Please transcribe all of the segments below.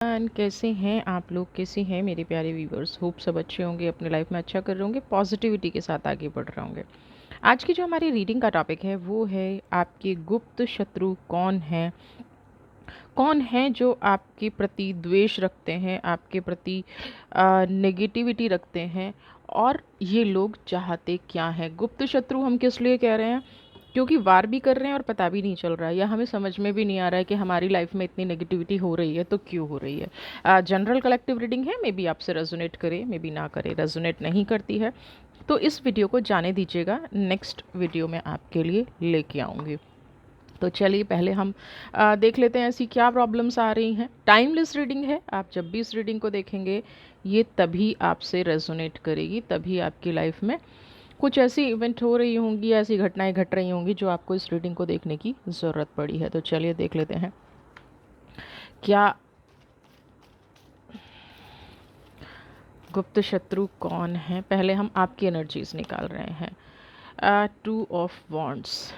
And कैसे हैं आप लोग, कैसे हैं मेरे प्यारे व्यूवर्स। होप सब अच्छे होंगे, अपने लाइफ में अच्छा कर रहे होंगे, पॉजिटिविटी के साथ आगे बढ़ रहे होंगे। आज की जो हमारी रीडिंग का टॉपिक है वो है आपके गुप्त शत्रु कौन हैं। कौन हैं जो आपके प्रति द्वेष रखते हैं, आपके प्रति नेगेटिविटी रखते हैं, और ये लोग चाहते क्या हैं। गुप्त शत्रु हम किस लिए कह रहे हैं? क्योंकि वार भी कर रहे हैं और पता भी नहीं चल रहा है, या हमें समझ में भी नहीं आ रहा है कि हमारी लाइफ में इतनी नेगेटिविटी हो रही है तो क्यों हो रही है। जनरल कलेक्टिव रीडिंग है, मे बी आपसे रेजोनेट करे, मे बी ना करे, रेजोनेट नहीं करती है तो इस वीडियो को जाने दीजिएगा, नेक्स्ट वीडियो में आपके लिए लेके आऊँगी। तो चलिए पहले हम देख लेते हैं ऐसी क्या प्रॉब्लम्स आ रही हैं। टाइमलेस रीडिंग है, आप जब भी इस रीडिंग को देखेंगे ये तभी आपसे रेजोनेट करेगी, तभी आपकी लाइफ में कुछ ऐसी इवेंट हो रही होंगी, ऐसी घटनाएं घट रही होंगी जो आपको इस रीडिंग को देखने की ज़रूरत पड़ी है। तो चलिए देख लेते हैं क्या गुप्त शत्रु कौन है। पहले हम आपकी एनर्जीज निकाल रहे हैं। 2 of wands,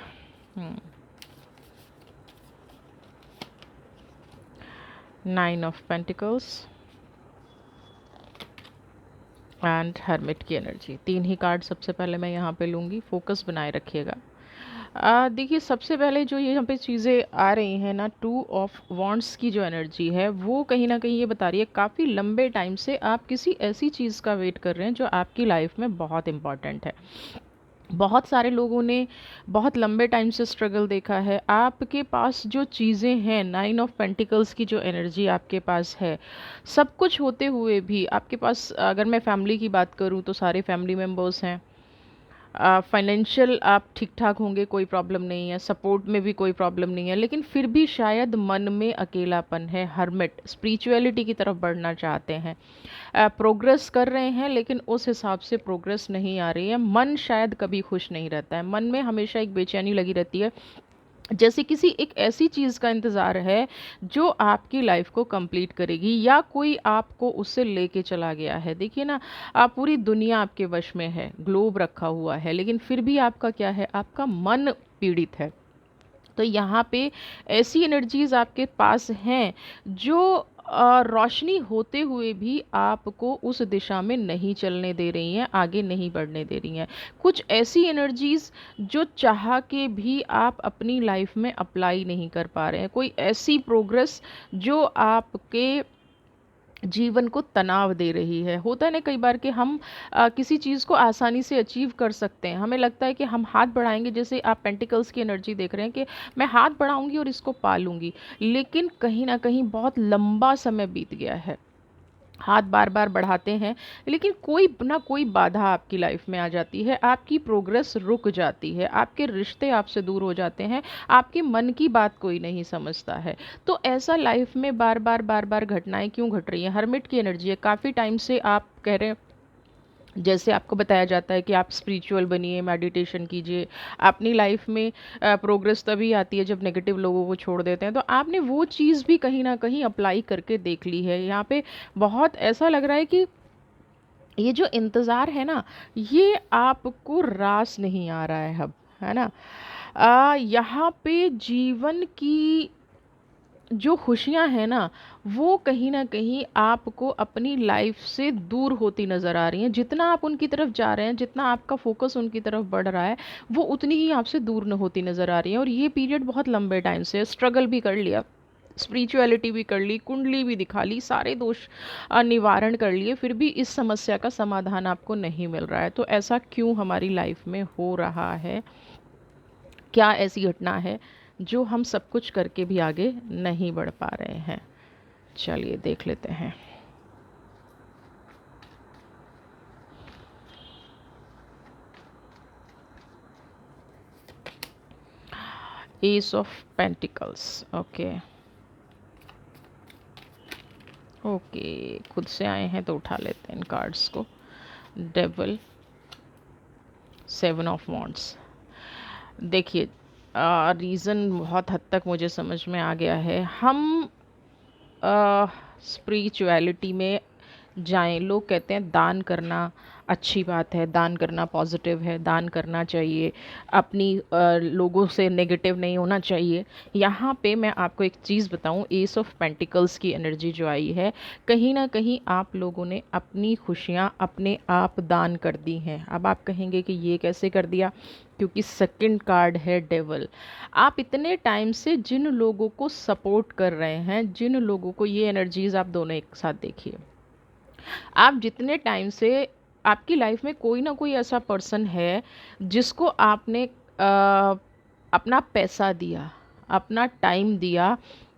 9 of pentacles and hermit की एनर्जी। 3 ही कार्ड सबसे पहले मैं यहाँ पे लूँगी, फोकस बनाए रखिएगा। देखिए सबसे पहले जो ये यहाँ पे चीज़ें आ रही हैं ना, 2 ऑफ वॉन्ड्स की जो एनर्जी है वो कहीं ना कहीं ये बता रही है काफ़ी लंबे टाइम से आप किसी ऐसी चीज़ का वेट कर रहे हैं जो आपकी लाइफ में बहुत इम्पॉर्टेंट है। बहुत सारे लोगों ने बहुत लंबे टाइम से स्ट्रगल देखा है। आपके पास जो चीज़ें हैं, 9 ऑफ पेंटिकल्स की जो एनर्जी आपके पास है, सब कुछ होते हुए भी आपके पास, अगर मैं फैमिली की बात करूँ तो सारे फैमिली मेम्बर्स हैं। फाइनेंशियल आप ठीक ठाक होंगे, कोई प्रॉब्लम नहीं है, सपोर्ट में भी कोई प्रॉब्लम नहीं है, लेकिन फिर भी शायद मन में अकेलापन है। हर्मिट स्पिरिचुअलिटी की तरफ बढ़ना चाहते हैं, प्रोग्रेस कर रहे हैं लेकिन उस हिसाब से प्रोग्रेस नहीं आ रही है। मन शायद कभी खुश नहीं रहता है, मन में हमेशा एक बेचैनी लगी रहती है, जैसे किसी एक ऐसी चीज़ का इंतज़ार है जो आपकी लाइफ को कंप्लीट करेगी, या कोई आपको उससे लेके चला गया है। देखिए ना, आप पूरी दुनिया आपके वश में है, ग्लोब रखा हुआ है, लेकिन फिर भी आपका क्या है, आपका मन पीड़ित है। तो यहाँ पे ऐसी एनर्जीज आपके पास हैं जो रोशनी होते हुए भी आपको उस दिशा में नहीं चलने दे रही हैं, आगे नहीं बढ़ने दे रही हैं। कुछ ऐसी एनर्जीज जो चाह के भी आप अपनी लाइफ में अप्लाई नहीं कर पा रहे हैं, कोई ऐसी प्रोग्रेस जो आपके जीवन को तनाव दे रही है। होता है ना कई बार कि हम किसी चीज़ को आसानी से अचीव कर सकते हैं, हमें लगता है कि हम हाथ बढ़ाएंगे, जैसे आप पेंटिकल्स की एनर्जी देख रहे हैं कि मैं हाथ बढ़ाऊंगी और इसको पा लूंगी, लेकिन कहीं ना कहीं बहुत लंबा समय बीत गया है। हाथ बार बार बढ़ाते हैं लेकिन कोई ना कोई बाधा आपकी लाइफ में आ जाती है, आपकी प्रोग्रेस रुक जाती है, आपके रिश्ते आपसे दूर हो जाते हैं, आपके मन की बात कोई नहीं समझता है। तो ऐसा लाइफ में बार बार घटनाएं क्यों घट रही हैं? हर्मिट की एनर्जी है, काफ़ी टाइम से आप कह रहे हैं, जैसे आपको बताया जाता है कि आप स्पिरिचुअल बनिए, मेडिटेशन कीजिए, अपनी लाइफ में प्रोग्रेस तभी आती है जब नेगेटिव लोगों को छोड़ देते हैं। तो आपने वो चीज़ भी कहीं ना कहीं अप्लाई करके देख ली है। यहाँ पे बहुत ऐसा लग रहा है कि ये जो इंतज़ार है ना, ये आपको रास नहीं आ रहा है अब, है ना। यहाँ पे जीवन की जो खुशियाँ हैं ना, वो कहीं न कहीं आपको अपनी लाइफ से दूर होती नज़र आ रही हैं। जितना आप उनकी तरफ जा रहे हैं, जितना आपका फ़ोकस उनकी तरफ बढ़ रहा है, वो उतनी ही आपसे दूर न होती नज़र आ रही हैं। और ये पीरियड बहुत लंबे टाइम से स्ट्रगल भी कर लिया, स्पिरिचुअलिटी भी कर ली, कुंडली भी दिखा ली, सारे दोष निवारण कर लिए, फिर भी इस समस्या का समाधान आपको नहीं मिल रहा है। तो ऐसा क्यों हमारी लाइफ में हो रहा है? क्या ऐसी घटना है जो हम सब कुछ करके भी आगे नहीं बढ़ पा रहे हैं? चलिए देख लेते हैं। S of pentacles, okay okay, खुद से आए हैं तो उठा लेते हैं इन कार्ड्स को। Devil, 7 of wands. देखिए रीज़न बहुत हद तक मुझे समझ में आ गया है। हम स्पिरिचुअलिटी में जाएं। लोग कहते हैं दान करना अच्छी बात है, दान करना पॉजिटिव है, दान करना चाहिए, अपनी लोगों से नेगेटिव नहीं होना चाहिए। यहाँ पे मैं आपको एक चीज़ बताऊँ, एस ऑफ पेंटिकल्स की एनर्जी जो आई है, कहीं ना कहीं आप लोगों ने अपनी खुशियाँ अपने आप दान कर दी हैं। अब आप कहेंगे कि ये कैसे कर दिया, क्योंकि सेकंड कार्ड है डेवल। आप इतने टाइम से जिन लोगों को सपोर्ट कर रहे हैं, जिन लोगों को, ये एनर्जीज आप दोनों एक साथ देखिए, आप जितने टाइम से, आपकी लाइफ में कोई ना कोई ऐसा पर्सन है जिसको आपने अपना पैसा दिया, अपना टाइम दिया,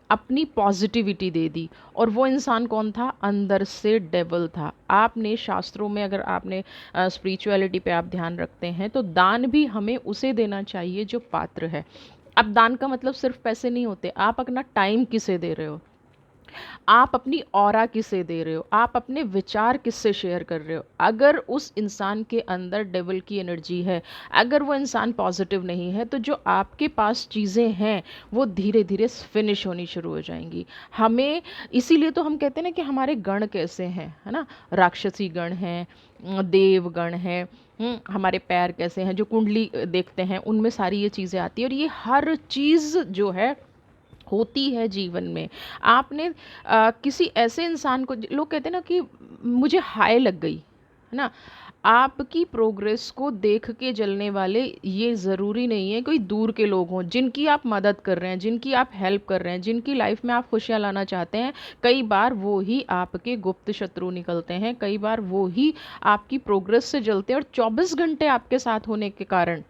अपनी पॉजिटिविटी दे दी, और वो इंसान कौन था? अंदर से डेवल था। आपने शास्त्रों में, अगर आपने स्पिरिचुअलिटी पे आप ध्यान रखते हैं, तो दान भी हमें उसे देना चाहिए जो पात्र है। अब दान का मतलब सिर्फ पैसे नहीं होते, आप अपना टाइम किसे दे रहे हो, आप अपनी ऑरा किसे दे रहे हो, आप अपने विचार किससे शेयर कर रहे हो। अगर उस इंसान के अंदर डेविल की एनर्जी है, अगर वो इंसान पॉजिटिव नहीं है, तो जो आपके पास चीज़ें हैं वो धीरे धीरे फिनिश होनी शुरू हो जाएंगी। हमें, इसीलिए तो हम कहते हैं ना कि हमारे गण कैसे हैं, है ना, राक्षसी गण हैं, देव गण हैं, हमारे पैर कैसे हैं, जो कुंडली देखते हैं उनमें सारी ये चीज़ें आती है। और ये हर चीज़ जो है होती है जीवन में। आपने किसी ऐसे इंसान को, लोग कहते हैं ना कि मुझे हाय लग गई, है ना, आपकी प्रोग्रेस को देख के जलने वाले, ये ज़रूरी नहीं है कोई दूर के लोग हों, जिनकी आप मदद कर रहे हैं, जिनकी आप हेल्प कर रहे हैं, जिनकी लाइफ में आप खुशियाँ लाना चाहते हैं, कई बार वो ही आपके गुप्त शत्रु निकलते हैं, कई बार वो ही आपकी प्रोग्रेस से जलते हैं। और 24 घंटे आपके साथ होने के कारण,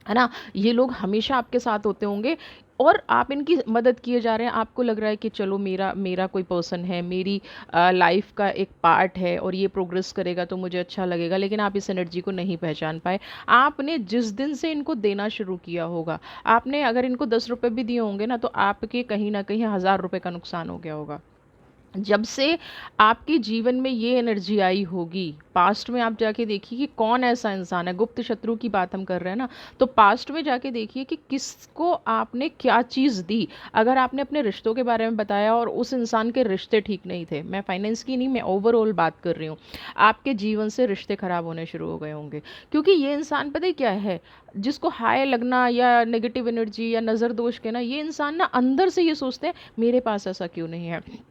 है ना, ये लोग हमेशा आपके साथ होते होंगे, और आप इनकी मदद किए जा रहे हैं। आपको लग रहा है कि चलो मेरा मेरा कोई पर्सन है, मेरी लाइफ का एक पार्ट है, और ये प्रोग्रेस करेगा तो मुझे अच्छा लगेगा, लेकिन आप इस एनर्जी को नहीं पहचान पाए। आपने जिस दिन से इनको देना शुरू किया होगा, आपने अगर इनको 10 रुपये भी दिए होंगे ना, तो आपके कहीं ना कहीं 1000 रुपये का नुकसान हो गया होगा। जब से आपके जीवन में ये एनर्जी आई होगी, पास्ट में आप जाके देखिए कि कौन ऐसा इंसान है, गुप्त शत्रु की बात हम कर रहे हैं ना, तो पास्ट में जाके देखिए कि किसको आपने क्या चीज़ दी। अगर आपने अपने रिश्तों के बारे में बताया और उस इंसान के रिश्ते ठीक नहीं थे, मैं फाइनेंस की नहीं, मैं ओवरऑल बात कर रही हूँ, आपके जीवन से रिश्ते खराब होने शुरू हो गए होंगे। क्योंकि ये इंसान पता है क्या है, जिसको हाय लगना या नेगेटिव एनर्जी या नज़र दोष कहना, ये इंसान ना अंदर से ये सोचते हैं मेरे पास ऐसा क्यों नहीं है।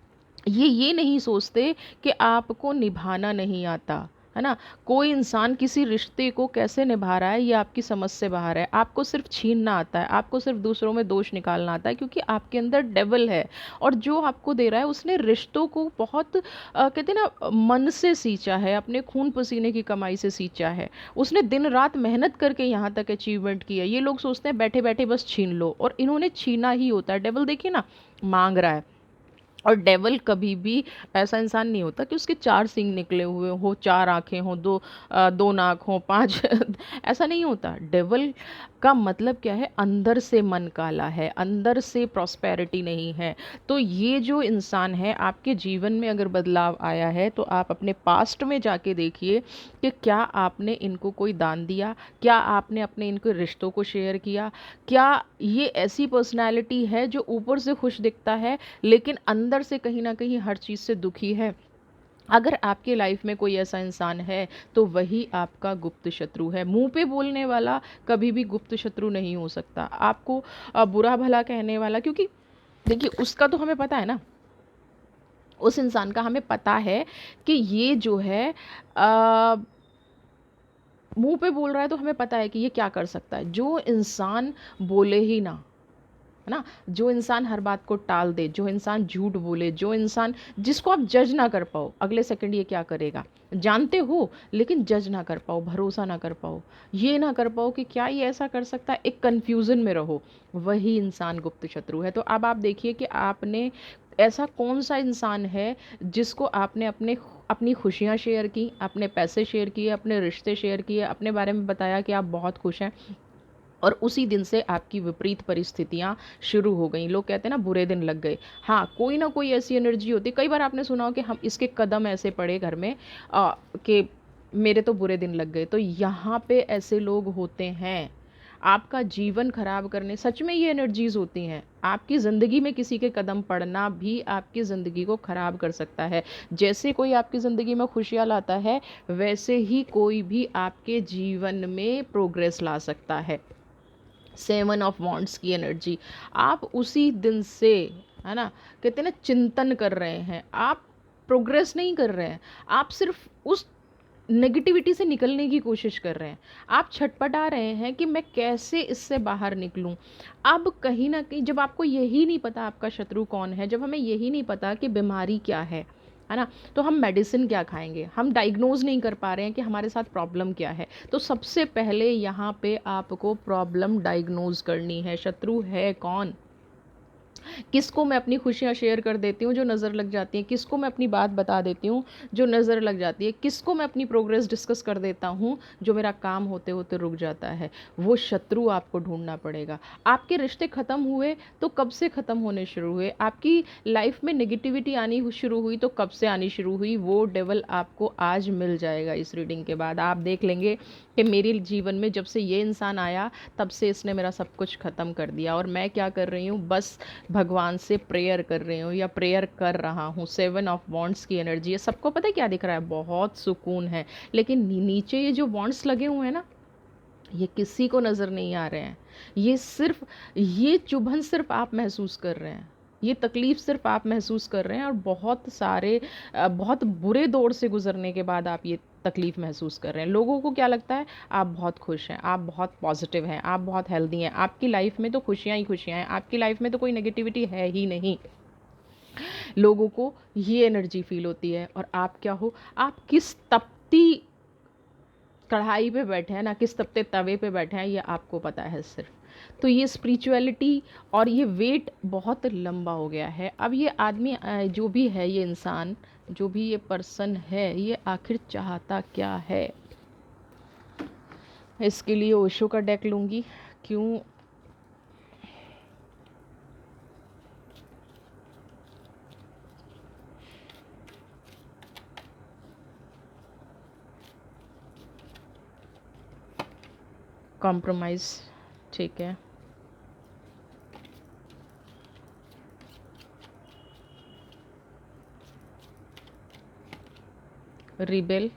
ये नहीं सोचते कि आपको निभाना नहीं आता, है ना। कोई इंसान किसी रिश्ते को कैसे निभा रहा है, ये आपकी समझ से बाहर है। आपको सिर्फ छीनना आता है, आपको सिर्फ दूसरों में दोष निकालना आता है, क्योंकि आपके अंदर डेविल है। और जो आपको दे रहा है, उसने रिश्तों को बहुत कहते हैं ना, मन से सींचा है, अपने खून पसीने की कमाई से सींचा है। उसने दिन रात मेहनत करके यहाँ तक अचीवमेंट किया। ये लोग सोचते हैं बैठे बैठे बस छीन लो, और इन्होंने छीना ही होता है। डेविल देखिए ना, मांग रहा है। और डेवल कभी भी ऐसा इंसान नहीं होता कि उसके 4 सींग निकले हुए हो, 4 आंखें हों, दो नाक हों, 5 ऐसा नहीं होता। डेवल का मतलब क्या है, अंदर से मन काला है, अंदर से प्रॉस्पेरिटी नहीं है। तो ये जो इंसान है, आपके जीवन में अगर बदलाव आया है, तो आप अपने पास्ट में जाके देखिए कि क्या आपने इनको कोई दान दिया, क्या आपने अपने इनके रिश्तों को शेयर किया। क्या ये ऐसी पर्सनैलिटी है जो ऊपर से खुश दिखता है, लेकिन अंदर से कहीं ना कहीं हर चीज़ से दुखी है। अगर आपके लाइफ में कोई ऐसा इंसान है, तो वही आपका गुप्त शत्रु है। मुंह पे बोलने वाला कभी भी गुप्त शत्रु नहीं हो सकता। आपको बुरा भला कहने वाला, क्योंकि देखिए उसका तो हमें पता है ना, उस इंसान का हमें पता है कि ये जो है मुंह पे बोल रहा है, तो हमें पता है कि ये क्या कर सकता है। जो इंसान बोले ही ना, है ना, जो इंसान हर बात को टाल दे, जो इंसान झूठ बोले, जो इंसान जिसको आप जज ना कर पाओ अगले सेकंड ये क्या करेगा, जानते हो लेकिन जज ना कर पाओ, भरोसा ना कर पाओ, ये ना कर पाओ कि क्या ये ऐसा कर सकता है, एक कन्फ्यूज़न में रहो, वही इंसान गुप्त शत्रु है। तो अब आप देखिए कि आपने, ऐसा कौन सा इंसान है जिसको आपने अपनी खुशियाँ शेयर की, अपने पैसे शेयर किए, अपने रिश्ते शेयर किए, अपने बारे में बताया कि आप बहुत खुश हैं, और उसी दिन से आपकी विपरीत परिस्थितियाँ शुरू हो गई। लोग कहते हैं ना, बुरे दिन लग गए। हाँ, कोई ना कोई ऐसी एनर्जी होती है। कई बार आपने सुना हो कि हम इसके कदम ऐसे पड़े घर में कि मेरे तो बुरे दिन लग गए। तो यहाँ पे ऐसे लोग होते हैं, आपका जीवन खराब करने, सच में ये एनर्जीज होती हैं। आपकी ज़िंदगी में किसी के कदम पड़ना भी आपकी ज़िंदगी को ख़राब कर सकता है। जैसे कोई आपकी ज़िंदगी में खुशियाँ लाता है, वैसे ही कोई भी आपके जीवन में प्रोग्रेस ला सकता है। 7 ऑफ वॉन्ड्स की एनर्जी, आप उसी दिन से, है ना, कहते हैं ना, चिंतन कर रहे हैं, आप प्रोग्रेस नहीं कर रहे हैं, आप सिर्फ उस नेगेटिविटी से निकलने की कोशिश कर रहे हैं। आप छटपटा रहे हैं कि मैं कैसे इससे बाहर निकलूं। अब कहीं ना कहीं जब आपको यही नहीं पता आपका शत्रु कौन है, जब हमें यही नहीं पता कि बीमारी क्या है ना, तो हम मेडिसिन क्या खाएंगे, हम डायग्नोज नहीं कर पा रहे हैं कि हमारे साथ प्रॉब्लम क्या है। तो सबसे पहले यहाँ पे आपको प्रॉब्लम डायग्नोज करनी है, शत्रु है कौन। किसको मैं अपनी खुशियाँ शेयर कर देती हूँ जो नज़र लग जाती हैं, किसको मैं अपनी बात बता देती हूँ जो नज़र लग जाती है, किसको मैं अपनी प्रोग्रेस डिस्कस कर देता हूँ जो मेरा काम होते होते रुक जाता है। वो शत्रु आपको ढूंढना पड़ेगा। आपके रिश्ते ख़त्म हुए तो कब से ख़त्म होने शुरू हुए, आपकी लाइफ में नेगेटिविटी आनी शुरू हुई तो कब से आनी शुरू हुई, वो डेवल आपको आज मिल जाएगा। इस रीडिंग के बाद आप देख लेंगे कि मेरे जीवन में जब से ये इंसान आया तब से इसने मेरा सब कुछ ख़त्म कर दिया, और मैं क्या कर रही हूँ, बस भगवान से प्रेयर कर रही हूँ या प्रेयर कर रहा हूँ। 7 ऑफ वॉन्ड्स की एनर्जी है। सबको पता है क्या दिख रहा है, बहुत सुकून है, लेकिन नीचे ये जो वॉन्ड्स लगे हुए हैं ना, ये किसी को नज़र नहीं आ रहे हैं। ये सिर्फ, ये चुभन सिर्फ आप महसूस कर रहे हैं, ये तकलीफ़ सिर्फ आप महसूस कर रहे हैं, और बहुत सारे बहुत बुरे दौर से गुजरने के बाद आप ये तकलीफ़ महसूस कर रहे हैं। लोगों को क्या लगता है, आप बहुत खुश हैं, आप बहुत पॉजिटिव हैं, आप बहुत हेल्दी हैं, आपकी लाइफ में तो खुशियाँ ही खुशियाँ हैं, आपकी लाइफ में तो कोई नेगेटिविटी है ही नहीं। लोगों को ये एनर्जी फील होती है। और आप क्या हो, आप किस तपती कढ़ाई पे बैठे हैं ना, किस तपते तवे पे बैठे हैं, ये आपको पता है सिर्फ। तो ये स्पिरिचुअलिटी और ये वेट बहुत लंबा हो गया है। अब ये आदमी जो भी है, ये इंसान जो भी ये पर्सन है, ये आखिर चाहता क्या है। इसके लिए ओशो का डेक लूँगी। क्यों, कॉम्प्रोमाइज़, ठीक है। रिबेल,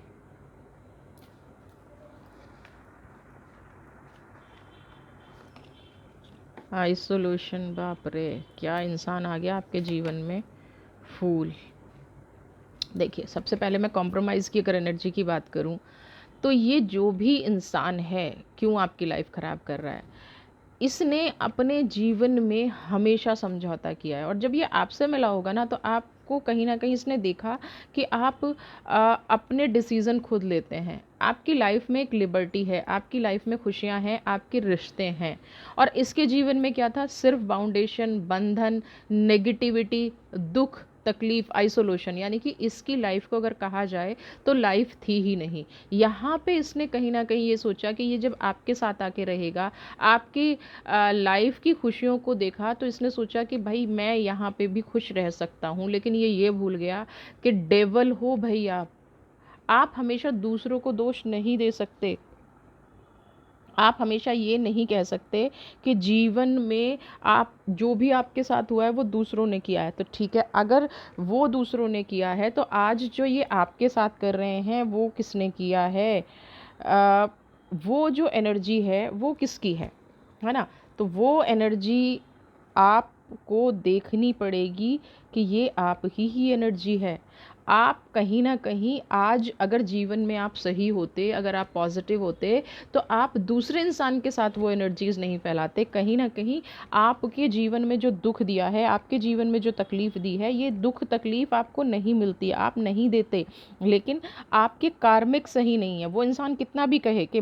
आइसोल्यूशन, बाप रे, क्या इंसान आ गया आपके जीवन में, फूल। देखिए, सबसे पहले मैं कॉम्प्रोमाइज़ की अगर एनर्जी की बात करूं, तो ये जो भी इंसान है, क्यों आपकी लाइफ ख़राब कर रहा है, इसने अपने जीवन में हमेशा समझौता किया है। और जब ये आपसे मिला होगा ना, तो आपको कहीं ना कहीं इसने देखा कि आप अपने डिसीज़न खुद लेते हैं, आपकी लाइफ में एक लिबर्टी है, आपकी लाइफ में खुशियां हैं, आपके रिश्ते हैं। और इसके जीवन में क्या था, सिर्फ बाउंडेशन, बंधन, नेगेटिविटी, दुख, तकलीफ, आइसोलेशन, यानी कि इसकी लाइफ को अगर कहा जाए तो लाइफ थी ही नहीं। यहाँ पे इसने कहीं ना कहीं ये सोचा कि ये जब आपके साथ आके रहेगा, आपकी लाइफ की खुशियों को देखा, तो इसने सोचा कि भाई मैं यहाँ पे भी खुश रह सकता हूँ। लेकिन ये भूल गया कि डेवल हो भाई आप हमेशा दूसरों को दोष नहीं दे सकते। आप हमेशा ये नहीं कह सकते कि जीवन में आप जो भी आपके साथ हुआ है वो दूसरों ने किया है। तो ठीक है, अगर वो दूसरों ने किया है, तो आज जो ये आपके साथ कर रहे हैं वो किसने किया है, आ, वो जो एनर्जी है वो किसकी है ना। तो वो एनर्जी आपको देखनी पड़ेगी कि ये आप ही एनर्जी है। आप कहीं ना कहीं आज अगर जीवन में आप सही होते, अगर आप पॉजिटिव होते, तो आप दूसरे इंसान के साथ वो एनर्जीज़ नहीं फैलाते। कहीं ना कहीं आपके जीवन में जो दुख दिया है, आपके जीवन में जो तकलीफ़ दी है, ये दुख तकलीफ़ आपको नहीं मिलती, आप नहीं देते। लेकिन आपके कार्मिक सही नहीं है। वो इंसान कितना भी कहे कि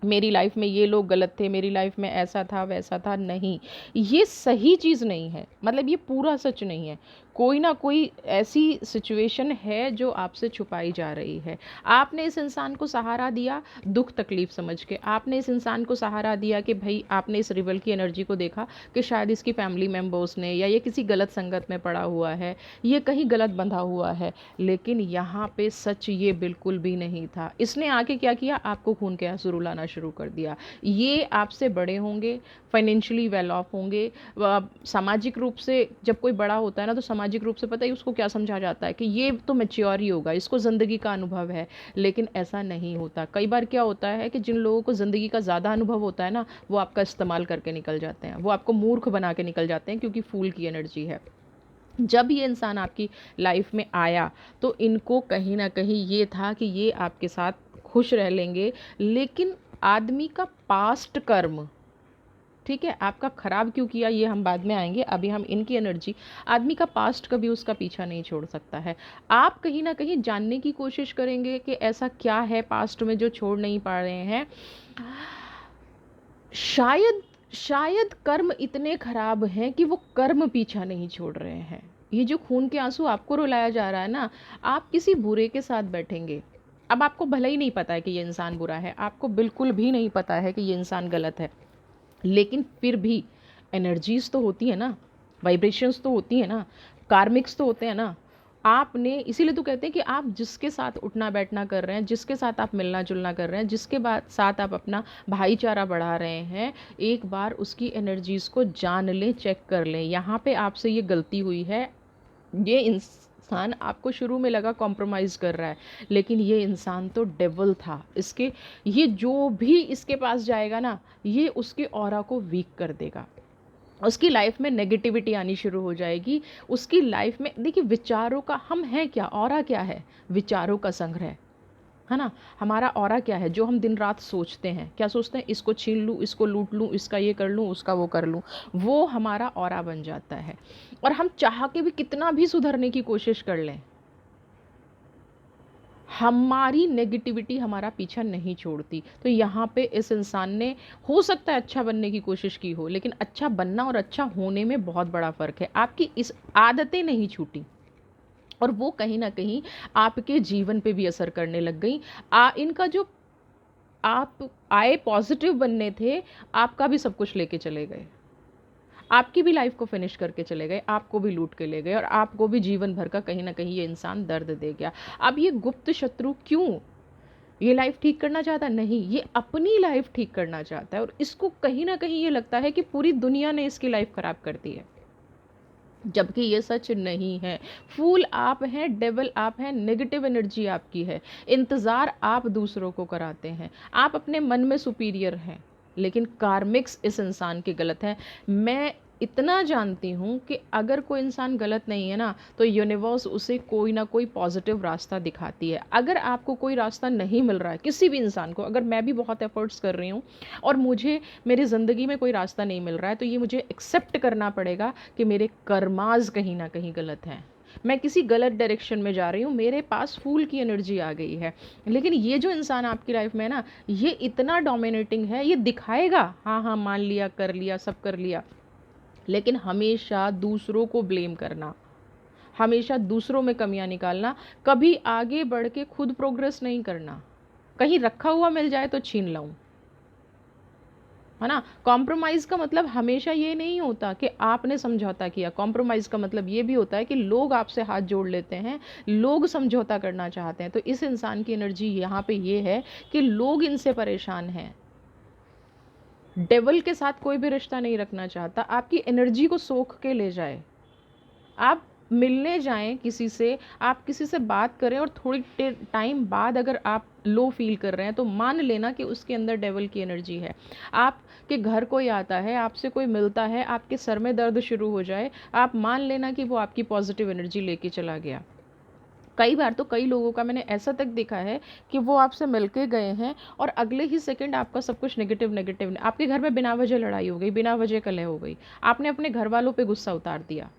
मेरी लाइफ में ये लोग गलत थे, मेरी लाइफ में ऐसा था वैसा था, नहीं, ये सही चीज़ नहीं है, मतलब ये पूरा सच नहीं है। कोई ना कोई ऐसी सिचुएशन है जो आपसे छुपाई जा रही है। आपने इस इंसान को सहारा दिया दुख तकलीफ समझ के, आपने इस इंसान को सहारा दिया कि भाई आपने इस रिबल की एनर्जी को देखा कि शायद इसकी फैमिली मेम्बर्स ने, या ये किसी गलत संगत में पड़ा हुआ है, ये कहीं गलत बंधा हुआ है। लेकिन यहाँ पे सच ये बिल्कुल भी नहीं था। इसने आके क्या किया, आपको खून के आंसू रुलाना शुरू कर दिया। ये आपसे बड़े होंगे, फाइनेंशियली वेल ऑफ होंगे, सामाजिक रूप से जब कोई बड़ा होता है ना, तो सामाजिक रूप से पता है उसको क्या समझा जाता है कि ये तो मैच्योर ही होगा, इसको ज़िंदगी का अनुभव है। लेकिन ऐसा नहीं होता। कई बार क्या होता है कि जिन लोगों को ज़िंदगी का ज़्यादा अनुभव होता है ना, वो आपका इस्तेमाल करके निकल जाते हैं, वो आपको मूर्ख बना के निकल जाते हैं, क्योंकि फूल की एनर्जी है। जब ये इंसान आपकी लाइफ में आया तो इनको कहीं ना कहीं ये था कि ये आपके साथ खुश रह लेंगे। लेकिन आदमी का पास्ट कर्म, ठीक है, आपका ख़राब क्यों किया ये हम बाद में आएंगे, अभी हम इनकी एनर्जी। आदमी का पास्ट कभी उसका पीछा नहीं छोड़ सकता है। आप कहीं ना कहीं जानने की कोशिश करेंगे कि ऐसा क्या है पास्ट में जो छोड़ नहीं पा रहे हैं। शायद शायद कर्म इतने खराब हैं कि वो कर्म पीछा नहीं छोड़ रहे हैं। ये जो खून के आंसू आपको रुलाया जा रहा है ना, आप किसी बुरे के साथ बैठेंगे। अब आपको भले ही नहीं पता है कि ये इंसान बुरा है, आपको बिल्कुल भी नहीं पता है कि ये इंसान गलत है, लेकिन फिर भी एनर्जीज तो होती है ना, वाइब्रेशंस तो होती है ना, कार्मिक्स तो होते हैं ना। आपने, इसीलिए तो कहते हैं कि आप जिसके साथ उठना बैठना कर रहे हैं, जिसके साथ आप मिलना जुलना कर रहे हैं, जिसके बाद साथ आप अपना भाईचारा बढ़ा रहे हैं, एक बार उसकी एनर्जीज को जान लें, चेक कर लें। यहाँ पे आपसे ये गलती हुई है। ये इंसान आपको शुरू में लगा कॉम्प्रोमाइज़ कर रहा है, लेकिन ये इंसान तो डेविल था। इसके, ये जो भी इसके पास जाएगा ना, ये उसके ऑरा को वीक कर देगा। उसकी लाइफ में नेगेटिविटी आनी शुरू हो जाएगी। उसकी लाइफ में देखिए, विचारों का, हम हैं क्या, ऑरा क्या है, विचारों का संग्रह है ना। हमारा ऑरा क्या है, जो हम दिन रात सोचते हैं, क्या सोचते हैं, इसको छीन लूँ, इसको लूट लूँ, इसका ये कर लूँ, उसका वो कर लूँ, वो हमारा ऑरा बन जाता है। और हम चाह के भी कितना भी सुधरने की कोशिश कर लें, हमारी नेगेटिविटी हमारा पीछा नहीं छोड़ती। तो यहाँ पे इस इंसान ने, हो सकता है अच्छा बनने की कोशिश की हो, लेकिन अच्छा बनना और अच्छा होने में बहुत बड़ा फ़र्क है। आपकी इस आदतें नहीं छूटी, और वो कहीं ना कहीं आपके जीवन पे भी असर करने लग गई। इनका जो, आप आए पॉजिटिव बनने थे, आपका भी सब कुछ लेके चले गए, आपकी भी लाइफ को फिनिश करके चले गए, आपको भी लूट के ले गए, और आपको भी जीवन भर का कहीं ना कहीं ये इंसान दर्द दे गया। अब ये गुप्त शत्रु क्यों, ये लाइफ ठीक करना चाहता नहीं, ये अपनी लाइफ ठीक करना चाहता है, और इसको कहीं ना कहीं ये लगता है कि पूरी दुनिया ने इसकी लाइफ खराब कर दी है, जबकि ये सच नहीं है। फूल आप हैं, डेविल आप हैं, नेगेटिव एनर्जी आपकी है, इंतज़ार आप दूसरों को कराते हैं, आप अपने मन में सुपीरियर हैं, लेकिन कार्मिक्स इस इंसान के गलत हैं। मैं इतना जानती हूँ कि अगर कोई इंसान गलत नहीं है ना, तो यूनिवर्स उसे कोई ना कोई पॉजिटिव रास्ता दिखाती है। अगर आपको कोई रास्ता नहीं मिल रहा है, किसी भी इंसान को, अगर मैं भी बहुत एफर्ट्स कर रही हूँ और मुझे मेरी ज़िंदगी में कोई रास्ता नहीं मिल रहा है, तो ये मुझे एक्सेप्ट करना पड़ेगा कि मेरे कर्माज कहीं ना कहीं गलत हैं, मैं किसी गलत डायरेक्शन में जा रही हूँ, मेरे पास फूल की एनर्जी आ गई है। लेकिन ये जो इंसान आपकी लाइफ में है ना, ये इतना डोमिनेटिंग है, ये दिखाएगा हाँ हाँ मान लिया, कर लिया, सब कर लिया, लेकिन हमेशा दूसरों को ब्लेम करना, हमेशा दूसरों में कमियां निकालना, कभी आगे बढ़ के खुद प्रोग्रेस नहीं करना। कहीं रखा हुआ मिल जाए तो छीन लाऊं, है ना। कॉम्प्रोमाइज़ का मतलब हमेशा ये नहीं होता कि आपने समझौता किया। कॉम्प्रोमाइज़ का मतलब ये भी होता है कि लोग आपसे हाथ जोड़ लेते हैं, लोग समझौता करना चाहते हैं। तो इस इंसान की एनर्जी यहाँ पे ये है कि लोग इनसे परेशान हैं। डेविल के साथ कोई भी रिश्ता नहीं रखना चाहता, आपकी एनर्जी को सोख के ले जाए। आप मिलने जाएं किसी से, आप किसी से बात करें, और थोड़ी टाइम बाद अगर आप लो फील कर रहे हैं, तो मान लेना कि उसके अंदर डेविल की एनर्जी है। आपके घर कोई आता है, आपसे कोई मिलता है, आपके सर में दर्द शुरू हो जाए, आप मान लेना कि वो आपकी पॉजिटिव एनर्जी लेके चला गया। कई बार तो कई लोगों का मैंने ऐसा तक देखा है कि वो आपसे मिलके गए हैं और अगले ही सेकंड आपका सब कुछ नेगेटिव नेगेटिव, आपके घर में बिना वजह लड़ाई हो गई, बिना वजह कलह हो गई, आपने अपने घर वालों पे गुस्सा उतार दिया।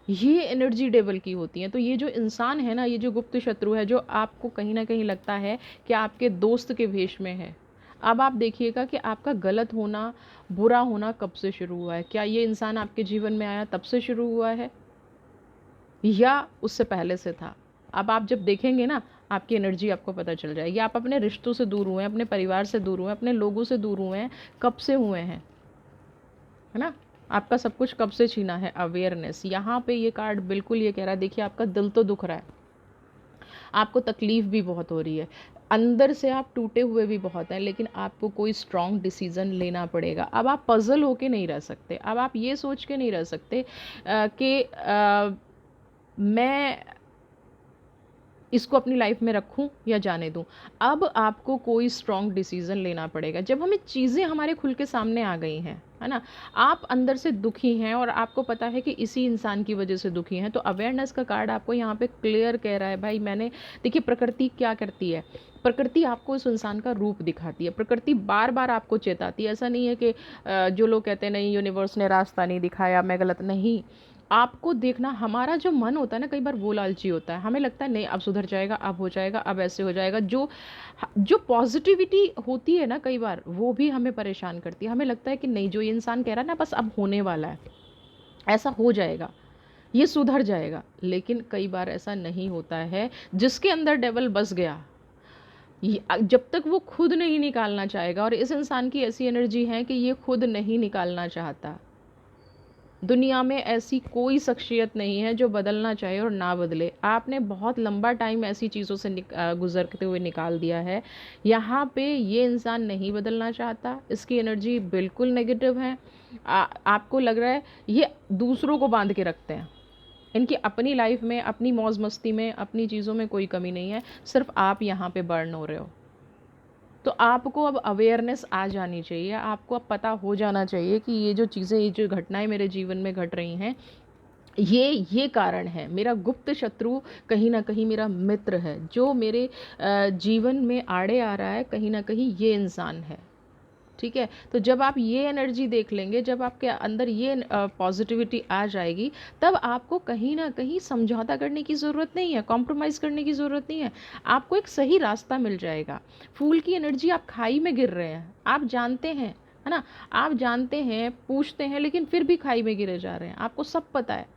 ये एनर्जी डेवल की होती है। तो ये जो इंसान है ना, ये जो गुप्त शत्रु है, जो आपको कहीं ना कहीं लगता है कि आपके दोस्त के भेष में है, अब आप देखिएगा कि आपका गलत होना, बुरा होना कब से शुरू हुआ है। क्या ये इंसान आपके जीवन में आया तब से शुरू हुआ है? या उससे पहले से था। अब आप जब देखेंगे ना, आपकी एनर्जी आपको पता चल जाएगी। आप अपने रिश्तों से दूर हुए हैं, अपने परिवार से दूर हुए हैं, अपने लोगों से दूर हुए हैं, कब से हुए हैं, है ना। आपका सब कुछ कब से छीना है, अवेयरनेस। यहाँ पे ये कार्ड बिल्कुल ये कह रहा है, देखिए आपका दिल तो दुख रहा है, आपको तकलीफ़ भी बहुत हो रही है, अंदर से आप टूटे हुए भी बहुत हैं, लेकिन आपको कोई स्ट्रॉन्ग डिसीज़न लेना पड़ेगा। अब आप पज़ल होके नहीं रह सकते, अब आप ये सोच के नहीं रह सकते कि मैं इसको अपनी लाइफ में रखूं या जाने दूं। अब आपको कोई स्ट्रॉन्ग डिसीजन लेना पड़ेगा। जब हमें चीज़ें हमारे खुल के सामने आ गई हैं, है ना, आप अंदर से दुखी हैं और आपको पता है कि इसी इंसान की वजह से दुखी हैं, तो अवेयरनेस का कार्ड आपको यहाँ पे क्लियर कह रहा है, भाई मैंने, देखिए प्रकृति क्या करती है, प्रकृति आपको उस इंसान का रूप दिखाती है, प्रकृति बार बार आपको चेताती है। ऐसा नहीं है कि जो लोग कहते हैं नहीं यूनिवर्स ने रास्ता नहीं दिखाया, मैं गलत, नहीं। आपको देखना, हमारा जो मन होता है ना, कई बार वो लालची होता है, हमें लगता है नहीं अब सुधर जाएगा, अब हो जाएगा, अब ऐसे हो जाएगा। जो जो पॉजिटिविटी होती है ना, कई बार वो भी हमें परेशान करती है। हमें लगता है कि नहीं, जो ये इंसान कह रहा है ना, बस अब होने वाला है, ऐसा हो जाएगा, ये सुधर जाएगा। लेकिन कई बार ऐसा नहीं होता है। जिसके अंदर डेवल बस गया, जब तक वो खुद नहीं निकालना चाहेगा, और इस इंसान की ऐसी एनर्जी है कि ये खुद नहीं निकालना चाहता। दुनिया में ऐसी कोई शख्सियत नहीं है जो बदलना चाहे और ना बदले। आपने बहुत लंबा टाइम ऐसी चीज़ों से गुजरते हुए निकाल दिया है। यहाँ पे ये इंसान नहीं बदलना चाहता, इसकी एनर्जी बिल्कुल नेगेटिव है। आपको लग रहा है ये दूसरों को बांध के रखते हैं, इनकी अपनी लाइफ में, अपनी मौज मस्ती में, अपनी चीज़ों में कोई कमी नहीं है, सिर्फ आप यहाँ पे बर्न हो रहे हो। तो आपको अब अवेयरनेस आ जानी चाहिए, आपको अब पता हो जाना चाहिए कि ये जो चीज़ें, ये जो घटनाएं मेरे जीवन में घट रही हैं, ये कारण है। मेरा गुप्त शत्रु कहीं ना कहीं मेरा मित्र है, जो मेरे जीवन में आड़े आ रहा है, कहीं ना कहीं ये इंसान है। ठीक है, तो जब आप ये एनर्जी देख लेंगे, जब आपके अंदर ये पॉजिटिविटी आ जाएगी, तब आपको कहीं ना कहीं समझौता करने की ज़रूरत नहीं है, कॉम्प्रोमाइज़ करने की ज़रूरत नहीं है। आपको एक सही रास्ता मिल जाएगा। फूल की एनर्जी, आप खाई में गिर रहे हैं, आप जानते हैं, है ना, आप जानते हैं, पूछते हैं, लेकिन फिर भी खाई में गिरे जा रहे हैं। आपको सब पता है,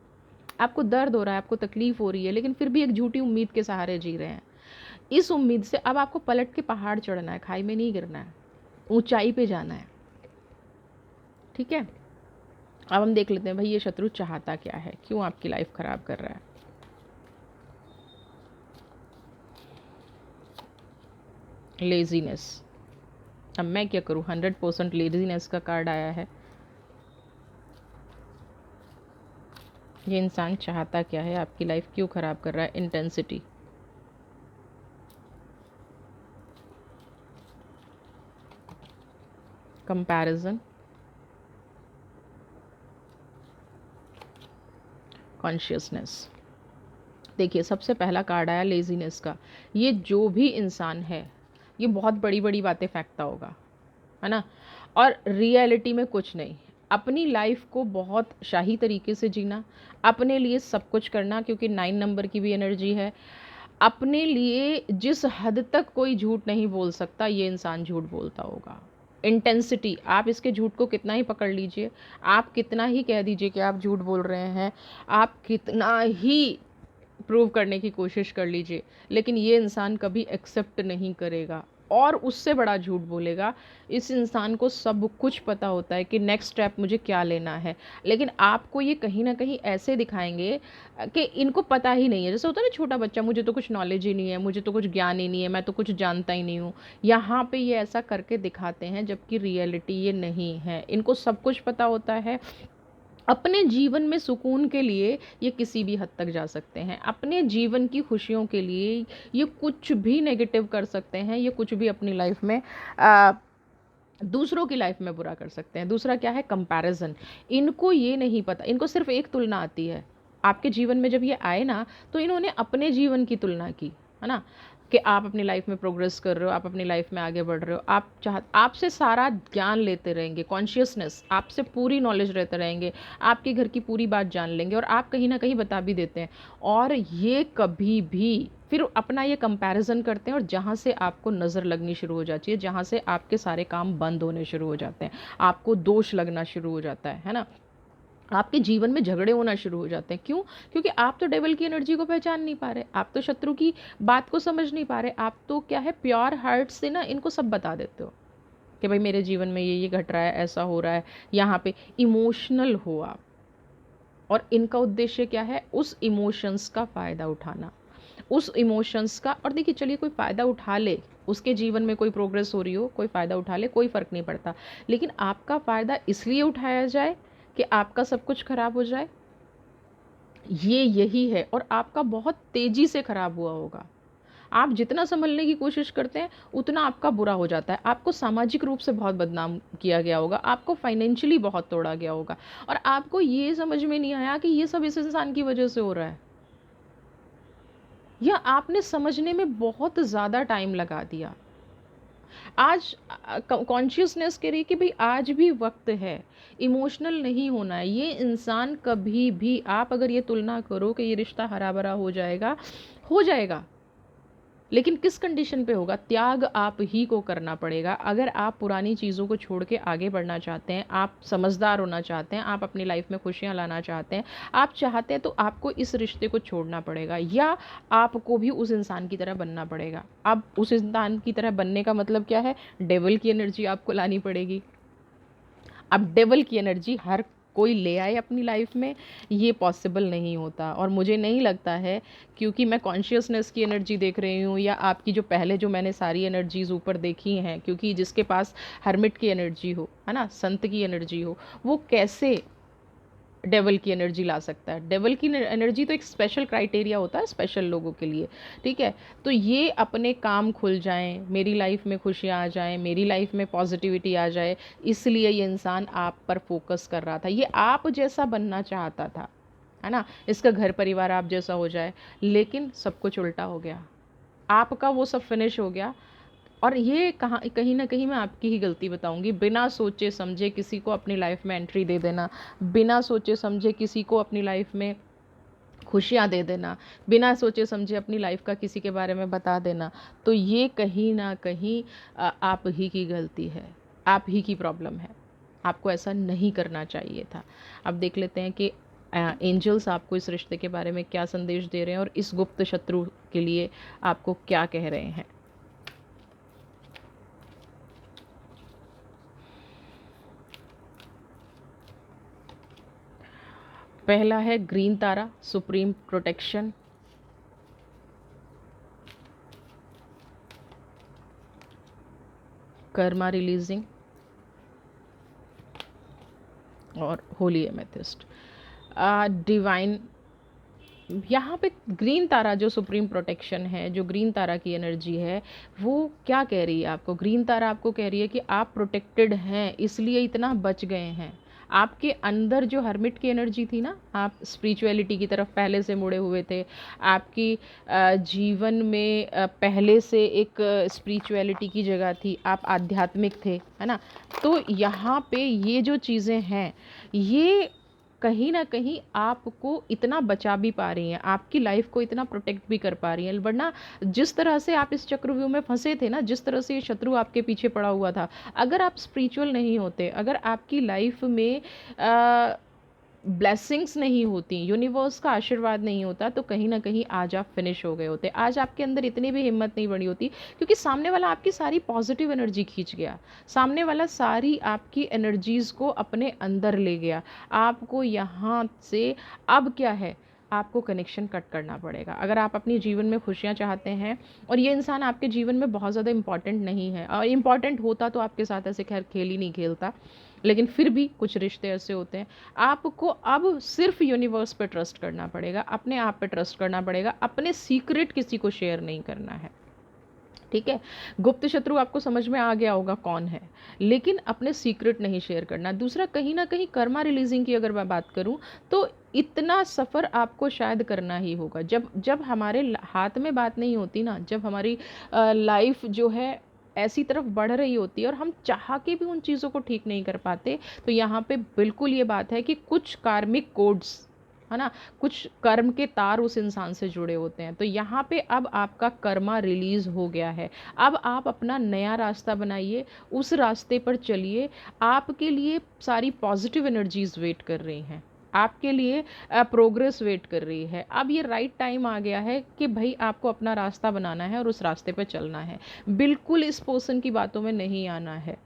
आपको दर्द हो रहा है, आपको तकलीफ़ हो रही है, लेकिन फिर भी एक झूठी उम्मीद के सहारे जी रहे हैं। इस उम्मीद से अब आपको पलट के पहाड़ चढ़ना है, खाई में नहीं गिरना है, ऊंचाई पे जाना है। ठीक है, अब हम देख लेते हैं भाई ये शत्रु चाहता क्या है, क्यों आपकी लाइफ खराब कर रहा है। लेजीनेस। अब मैं क्या करूं, 100% लेजीनेस का कार्ड आया है। ये इंसान चाहता क्या है, आपकी लाइफ क्यों खराब कर रहा है। Intensity, comparison, consciousness. देखिए सबसे पहला कार्ड आया लेजीनेस का। ये जो भी इंसान है, ये बहुत बड़ी बड़ी बातें फेंकता होगा, है ना, और रियलिटी में कुछ नहीं। अपनी लाइफ को बहुत शाही तरीके से जीना, अपने लिए सब कुछ करना, क्योंकि 9 नंबर की भी एनर्जी है। अपने लिए जिस हद तक कोई झूठ नहीं बोल सकता, ये इंसान झूठ बोलता होगा। इंटेंसिटी, आप इसके झूठ को कितना ही पकड़ लीजिए, आप कितना ही कह दीजिए कि आप झूठ बोल रहे हैं, आप कितना ही प्रूव करने की कोशिश कर लीजिए, लेकिन ये इंसान कभी एक्सेप्ट नहीं करेगा और उससे बड़ा झूठ बोलेगा। इस इंसान को सब कुछ पता होता है कि नेक्स्ट स्टेप मुझे क्या लेना है, लेकिन आपको ये कहीं ना कहीं ऐसे दिखाएंगे कि इनको पता ही नहीं है। जैसे होता है ना छोटा बच्चा, मुझे तो कुछ नॉलेज ही नहीं है, मुझे तो कुछ ज्ञान ही नहीं है, मैं तो कुछ जानता ही नहीं हूँ। यहाँ पे ये ऐसा करके दिखाते हैं, जबकि रियलिटी ये नहीं है। इनको सब कुछ पता होता है। अपने जीवन में सुकून के लिए ये किसी भी हद तक जा सकते हैं, अपने जीवन की खुशियों के लिए ये कुछ भी नेगेटिव कर सकते हैं, ये कुछ भी अपनी लाइफ में दूसरों की लाइफ में बुरा कर सकते हैं। दूसरा क्या है, कंपैरिजन। इनको ये नहीं पता, इनको सिर्फ एक तुलना आती है। आपके जीवन में जब ये आए ना, तो इन्होंने अपने जीवन की तुलना की, है ना, कि आप अपनी लाइफ में प्रोग्रेस कर रहे हो, आप अपनी लाइफ में आगे बढ़ रहे हो, आपसे सारा ज्ञान लेते रहेंगे, कॉन्शियसनेस, आपसे पूरी नॉलेज रहते रहेंगे, आपके घर की पूरी बात जान लेंगे, और आप कहीं ना कहीं बता भी देते हैं। और ये कभी भी फिर अपना ये कंपैरिजन करते हैं, और जहाँ से आपको नज़र लगनी शुरू हो जाती है, जहाँ से आपके सारे काम बंद होने शुरू हो जाते हैं, आपको दोष लगना शुरू हो जाता है ना। आपके जीवन में झगड़े होना शुरू हो जाते हैं। क्यों? क्योंकि आप तो डेविल की एनर्जी को पहचान नहीं पा रहे, आप तो शत्रु की बात को समझ नहीं पा रहे, आप तो क्या है, प्योर हार्ट से ना इनको सब बता देते हो कि भाई मेरे जीवन में ये घट रहा है, ऐसा हो रहा है। यहाँ पे इमोशनल हो आप, और इनका उद्देश्य क्या है, उस इमोशंस का फ़ायदा उठाना, उस इमोशंस का। और देखिए, चलिए कोई फ़ायदा उठा ले, उसके जीवन में कोई प्रोग्रेस हो रही हो, कोई फ़ायदा उठा ले, कोई फ़र्क नहीं पड़ता, लेकिन आपका फ़ायदा इसलिए उठाया जाए कि आपका सब कुछ खराब हो जाए, ये यही है। और आपका बहुत तेज़ी से खराब हुआ होगा। आप जितना संभलने की कोशिश करते हैं उतना आपका बुरा हो जाता है। आपको सामाजिक रूप से बहुत बदनाम किया गया होगा, आपको फाइनेंशियली बहुत तोड़ा गया होगा, और आपको ये समझ में नहीं आया कि ये सब इस इंसान की वजह से हो रहा है, या आपने समझने में बहुत ज़्यादा टाइम लगा दिया। आज कॉन्शियसनेस कह रही है कि भाई आज भी वक्त है, इमोशनल नहीं होना है। ये इंसान कभी भी, आप अगर ये तुलना करो कि ये रिश्ता हरा भरा हो जाएगा, हो जाएगा, लेकिन किस कंडीशन पे होगा? त्याग आप ही को करना पड़ेगा। अगर आप पुरानी चीज़ों को छोड़ के आगे बढ़ना चाहते हैं, आप समझदार होना चाहते हैं, आप अपनी लाइफ में खुशियाँ लाना चाहते हैं, आप चाहते हैं, तो आपको इस रिश्ते को छोड़ना पड़ेगा, या आपको भी उस इंसान की तरह बनना पड़ेगा। अब उस इंसान की तरह बनने का मतलब क्या है? डेविल की एनर्जी आपको लानी पड़ेगी। अब डेविल की एनर्जी हर कोई ले आए अपनी लाइफ में, ये पॉसिबल नहीं होता। और मुझे नहीं लगता है, क्योंकि मैं कॉन्शियसनेस की एनर्जी देख रही हूँ, या आपकी जो पहले जो मैंने सारी एनर्जीज ऊपर देखी हैं, क्योंकि जिसके पास हर्मिट की एनर्जी हो, है ना, संत की एनर्जी हो, वो कैसे डेवल की एनर्जी ला सकता है? डेवल की एनर्जी तो एक स्पेशल क्राइटेरिया होता है स्पेशल लोगों के लिए, ठीक है। तो ये अपने काम खुल जाएं, मेरी लाइफ में खुशियाँ आ जाएं, मेरी लाइफ में पॉजिटिविटी आ जाए, इसलिए ये इंसान आप पर फोकस कर रहा था, ये आप जैसा बनना चाहता था, है ना, इसका घर परिवार आप जैसा हो जाए, लेकिन सब कुछ उल्टा हो गया, आपका वो सब फिनिश हो गया। और ये कहाँ, कहीं ना कहीं मैं आपकी ही गलती बताऊंगी, बिना सोचे समझे किसी को अपनी लाइफ में एंट्री दे देना, बिना सोचे समझे किसी को अपनी लाइफ में खुशियाँ दे देना, बिना सोचे समझे अपनी लाइफ का किसी के बारे में बता देना, तो ये कहीं ना कहीं आप ही की गलती है, आप ही की प्रॉब्लम है। आपको ऐसा नहीं करना चाहिए था। अब देख लेते हैं कि एंजल्स आपको इस रिश्ते के बारे में क्या संदेश दे रहे हैं, और इस गुप्त शत्रु के लिए आपको क्या कह रहे हैं। पहला है ग्रीन तारा, सुप्रीम प्रोटेक्शन। कर्मा रिलीजिंग, और होली एमेथिस्ट। डिवाइन, यहाँ पे ग्रीन तारा जो सुप्रीम प्रोटेक्शन है, जो ग्रीन तारा की एनर्जी है, वो क्या कह रही है आपको? ग्रीन तारा आपको कह रही है कि आप प्रोटेक्टेड हैं, इसलिए इतना बच गए हैं। आपके अंदर जो हर्मिट की एनर्जी थी ना, आप स्पिरिचुअलिटी की तरफ पहले से मुड़े हुए थे, आपकी जीवन में पहले से एक स्पिरिचुअलिटी की जगह थी, आप आध्यात्मिक थे, है ना। तो यहाँ पे ये जो चीज़ें हैं, ये कहीं ना कहीं आपको इतना बचा भी पा रही हैं, आपकी लाइफ को इतना प्रोटेक्ट भी कर पा रही हैं। वरना जिस तरह से आप इस चक्रव्यूह में फंसे थे ना, जिस तरह से ये शत्रु आपके पीछे पड़ा हुआ था, अगर आप स्पिरिचुअल नहीं होते, अगर आपकी लाइफ में ब्लेसिंग्स नहीं होती, यूनिवर्स का आशीर्वाद नहीं होता, तो कहीं ना कहीं आज आप फिनिश हो गए होते। आज आपके अंदर इतनी भी हिम्मत नहीं बड़ी होती, क्योंकि सामने वाला आपकी सारी पॉजिटिव एनर्जी खींच गया, सामने वाला सारी आपकी एनर्जीज़ को अपने अंदर ले गया। आपको यहाँ से अब क्या है, आपको कनेक्शन कट करना पड़ेगा। अगर आप अपने जीवन में खुशियाँ चाहते हैं, और ये इंसान आपके जीवन में बहुत ज़्यादा इंपॉर्टेंट नहीं है, और इम्पॉर्टेंट होता तो आपके साथ ऐसे खैर खेल ही नहीं खेलता, लेकिन फिर भी कुछ रिश्ते ऐसे होते हैं। आपको अब सिर्फ यूनिवर्स पे ट्रस्ट करना पड़ेगा, अपने आप पे ट्रस्ट करना पड़ेगा, अपने सीक्रेट किसी को शेयर नहीं करना है, ठीक है। गुप्त शत्रु आपको समझ में आ गया होगा कौन है, लेकिन अपने सीक्रेट नहीं शेयर करना। दूसरा, कहीं ना कहीं कर्मा रिलीजिंग की अगर मैं बात करूं, तो इतना सफ़र आपको शायद करना ही होगा। जब जब हमारे हाथ में बात नहीं होती ना, जब हमारी लाइफ जो है ऐसी तरफ बढ़ रही होती है, और हम चाह के भी उन चीज़ों को ठीक नहीं कर पाते, तो यहाँ पे बिल्कुल ये बात है कि कुछ कार्मिक कोड्स, है ना, कुछ कर्म के तार उस इंसान से जुड़े होते हैं। तो यहाँ पे अब आपका कर्मा रिलीज हो गया है, अब आप अपना नया रास्ता बनाइए, उस रास्ते पर चलिए, आपके लिए सारी पॉजिटिव एनर्जीज वेट कर रही हैं। आपके लिए प्रोग्रेस वेट कर रही है। अब ये राइट टाइम आ गया है कि भाई आपको अपना रास्ता बनाना है और उस रास्ते पे चलना है। बिल्कुल इस पर्सन की बातों में नहीं आना है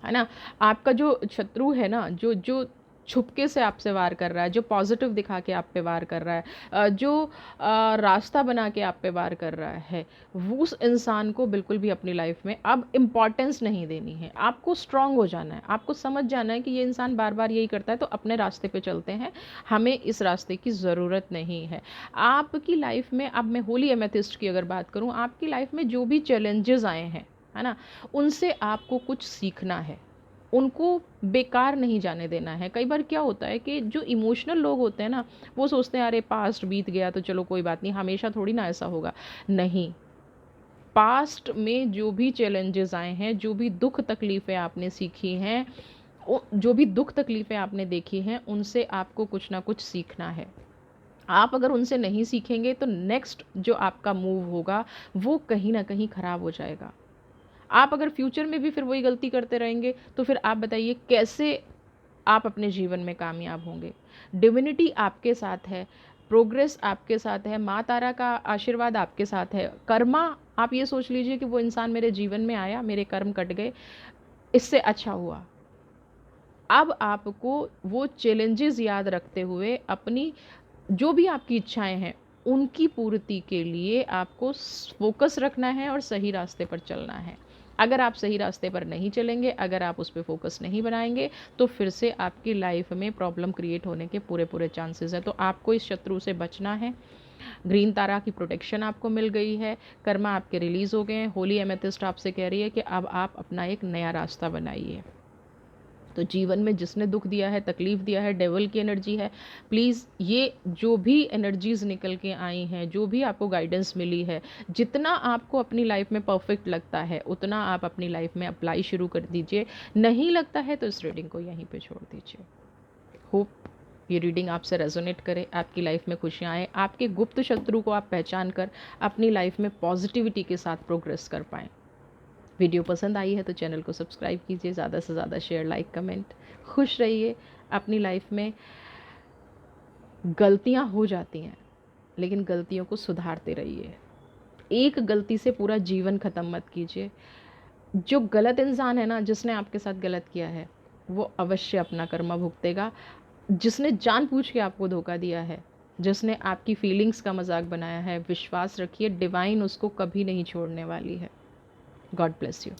ना। आपका जो शत्रु है ना, जो जो छुपके से आपसे वार कर रहा है, जो पॉजिटिव दिखा के आप पे वार कर रहा है, जो रास्ता बना के आप पे वार कर रहा है, वो उस इंसान को बिल्कुल भी अपनी लाइफ में अब इम्पॉर्टेंस नहीं देनी है। आपको स्ट्रांग हो जाना है, आपको समझ जाना है कि ये इंसान बार बार यही करता है, तो अपने रास्ते पे चलते हैं, हमें इस रास्ते की ज़रूरत नहीं है। आपकी लाइफ में, अब मैं होली एमेथिस्ट की अगर बात करूँ, आपकी लाइफ में जो भी चैलेंजेस आए हैं, है ना, उनसे आपको कुछ सीखना है, उनको बेकार नहीं जाने देना है। कई बार क्या होता है कि जो इमोशनल लोग होते हैं ना, वो सोचते हैं अरे पास्ट बीत गया तो चलो कोई बात नहीं, हमेशा थोड़ी ना ऐसा होगा। नहीं, पास्ट में जो भी चैलेंजेस आए हैं, जो भी दुख तकलीफ़ें आपने सीखी हैं, जो भी दुख तकलीफ़ें आपने देखी हैं, उनसे आपको कुछ ना कुछ सीखना है। आप अगर उनसे नहीं सीखेंगे तो नेक्स्ट जो आपका मूव होगा वो कहीं ना कहीं ख़राब हो जाएगा। आप अगर फ्यूचर में भी फिर वही गलती करते रहेंगे तो फिर आप बताइए कैसे आप अपने जीवन में कामयाब होंगे। डिविनिटी आपके साथ है, प्रोग्रेस आपके साथ है, माँ तारा का आशीर्वाद आपके साथ है। कर्मा, आप ये सोच लीजिए कि वो इंसान मेरे जीवन में आया, मेरे कर्म कट गए, इससे अच्छा हुआ। अब आपको वो चैलेंजेस याद रखते हुए अपनी जो भी आपकी इच्छाएं हैं उनकी पूर्ति के लिए आपको फोकस रखना है और सही रास्ते पर चलना है। अगर आप सही रास्ते पर नहीं चलेंगे, अगर आप उस पर फोकस नहीं बनाएंगे, तो फिर से आपकी लाइफ में प्रॉब्लम क्रिएट होने के पूरे पूरे चांसेस हैं। तो आपको इस शत्रु से बचना है। ग्रीन तारा की प्रोटेक्शन आपको मिल गई है, कर्मा आपके रिलीज़ हो गए हैं। होली एमेथिस्ट आपसे कह रही है कि अब आप अपना एक नया रास्ता बनाइए। तो जीवन में जिसने दुख दिया है, तकलीफ़ दिया है, डेवल की एनर्जी है, प्लीज़ ये जो भी एनर्जीज़ निकल के आई हैं, जो भी आपको गाइडेंस मिली है, जितना आपको अपनी लाइफ में परफेक्ट लगता है उतना आप अपनी लाइफ में अप्लाई शुरू कर दीजिए। नहीं लगता है तो इस रीडिंग को यहीं पे छोड़ दीजिए। होप ये रीडिंग आपसे रेजोनेट करे, आपकी लाइफ में खुशियाँ आए, आपके गुप्त शत्रु को आप पहचान कर अपनी लाइफ में पॉजिटिविटी के साथ प्रोग्रेस कर पाएँ। वीडियो पसंद आई है तो चैनल को सब्सक्राइब कीजिए, ज़्यादा से ज़्यादा शेयर, लाइक, कमेंट। खुश रहिए। अपनी लाइफ में गलतियां हो जाती हैं लेकिन गलतियों को सुधारते रहिए। एक गलती से पूरा जीवन ख़त्म मत कीजिए। जो गलत इंसान है ना, जिसने आपके साथ गलत किया है, वो अवश्य अपना कर्मा भुगतेगा। जिसने जानबूझ के आपको धोखा दिया है, जिसने आपकी फीलिंग्स का मजाक बनाया है, विश्वास रखिए डिवाइन उसको कभी नहीं छोड़ने वाली है। God bless you.